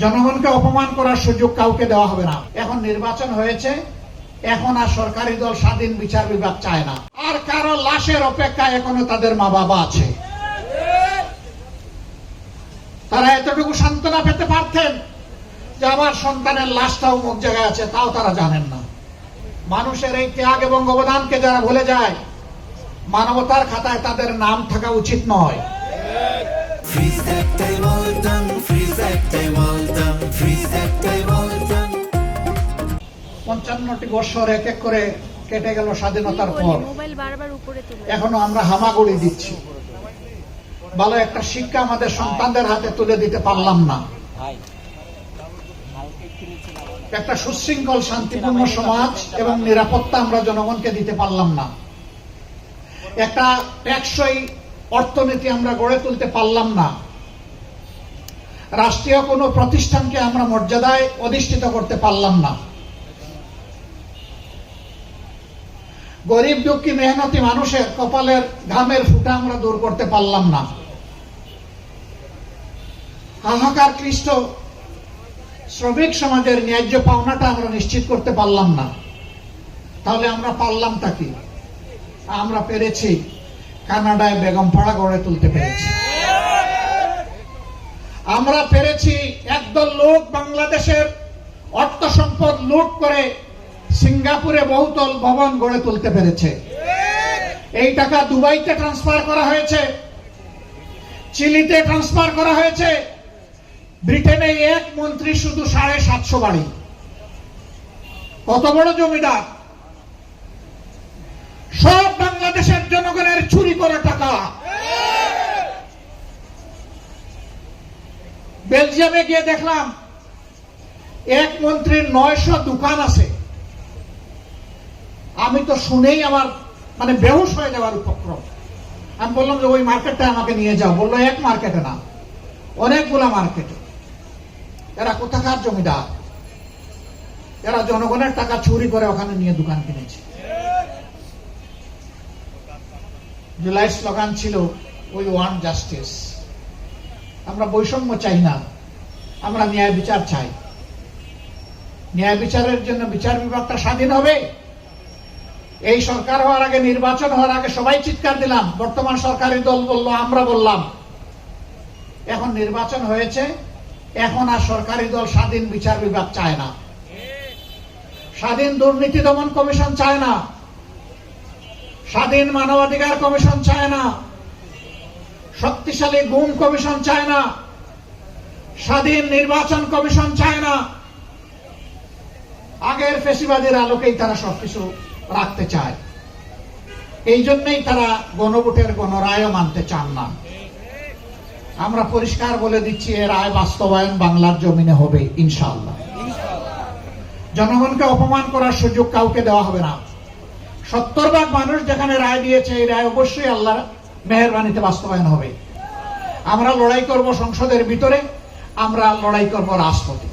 জনগণকে অপমান করার সুযোগ কাউকে দেওয়া হবে না। এখন নির্বাচন হয়েছে, এখন আর সরকারি দল স্বাধীন বিচার বিভাগ চায় না। আর কারো লাশের অপেক্ষায় এখনো তাদের মা বাবা আছে। তারা এতটুকু সান্ত্বনা পেতে পারতেন যে আমার সন্তানের লাশটাও অমুক জায়গায় আছে, তাও তারা জানেন না। মানুষের এই ত্যাগ এবং অবদানকে যারা ভুলে যায়, মানবতার খাতায় তাদের নাম থাকা উচিত নয়। 55টি বছর এক এক করে কেটে গেল স্বাধীনতার পর, এখনো আমরা হামাগুড়ি দিচ্ছি। ভালো একটা শিক্ষা আমাদের সন্তানদের হাতে তুলে দিতে পারলাম না। একটা সুশৃঙ্খল শান্তিপূর্ণ সমাজ এবং নিরাপত্তা আমরা জনগণকে দিতে পারলাম না। একটা টেকসই অর্থনীতি আমরা গড়ে তুলতে পারলাম না। রাষ্ট্রীয় কোনো প্রতিষ্ঠানকে আমরা মর্যাদায় অধিষ্ঠিত করতে পারলাম না। গরিব দুঃখী মেহনতি মানুষের কপালের ঘামের ফুটা আমরা দূর করতে পারলাম না। হাহাকার ক্লিষ্ট শ্রমিক সমাজের ন্যায্য পাওনাটা আমরা নিশ্চিত করতে পারলাম না। তাহলে আমরা পারলামটা কি? আমরা পেরেছি কানাডায় বেগমপাড়া গড়ে তুলতে পেরেছি। আমরা পেরেছি একদল লোক বাংলাদেশের অর্থ সম্পদ লুট করে সিঙ্গাপুরে বহুতল ভবন গড়ে তুলতে পেরেছে। এই টাকা দুবাইতে ট্রান্সফার করা হয়েছে, চিলিতে ট্রান্সফার করা হয়েছে। ব্রিটেনে এক মন্ত্রী শুধু 750 বাড়ি। কত বড় জমিদার! সব বাংলাদেশের জনগণের চুরি করা টাকা। বেলজিয়ামে গিয়ে দেখলাম এক মন্ত্রীর 900 দোকান আছে। আমি তো শুনেই আমার বেহুশ হয়ে যাওয়ার উপক্রম। আমি বললাম যে ওই মার্কেটটা আমাকে নিয়ে যাও। বললো এক মার্কেটে না, অনেকগুলা মার্কেটে। এরা কোথাকার জমিদার? এরা জনগণের টাকা চুরি করে ওখানে নিয়ে দোকান কিনেছে। জুলাই স্লোগান ছিল উই ওয়ান্ট জাস্টিস। আমরা বৈষম্য চাই না, আমরা ন্যায় বিচার চাই। ন্যায় বিচারের জন্য বিচার বিভাগটা স্বাধীন হবে। এই সরকার হওয়ার আগে, নির্বাচন হওয়ার আগে সবাই চিৎকার দিলাম, বর্তমান সরকারি দল বলল, আমরা বললাম। এখন নির্বাচন হয়েছে, এখন আর সরকারি দল স্বাধীন বিচার বিভাগ চায় না, স্বাধীন দুর্নীতি দমন কমিশন চায় না, স্বাধীন মানবাধিকার কমিশন চায় না, শক্তিশালী গুম কমিশন চায় না, স্বাধীন নির্বাচন কমিশন চায় না। আগের ফেসিবাদের আলোকেই তারা সবকিছু রাখতে চায়। এই জন্যই তারা গণভোটের গণরায়ও মানতে চান না। আমরা পরিষ্কার বলে দিচ্ছি, এর রায় বাস্তবায়ন বাংলার জমিনে হবে ইনশাআল্লাহ। জনগণকে অপমান করার সুযোগ কাউকে দেওয়া হবে না। 70% মানুষ যেখানে রায় দিয়েছে, এই রায় অবশ্যই আল্লাহর মেহেরবানিতে বাস্তবায়ন হবে। আমরা লড়াই করব সংসদের ভিতরে, আমরা লড়াই করব রাজপথে।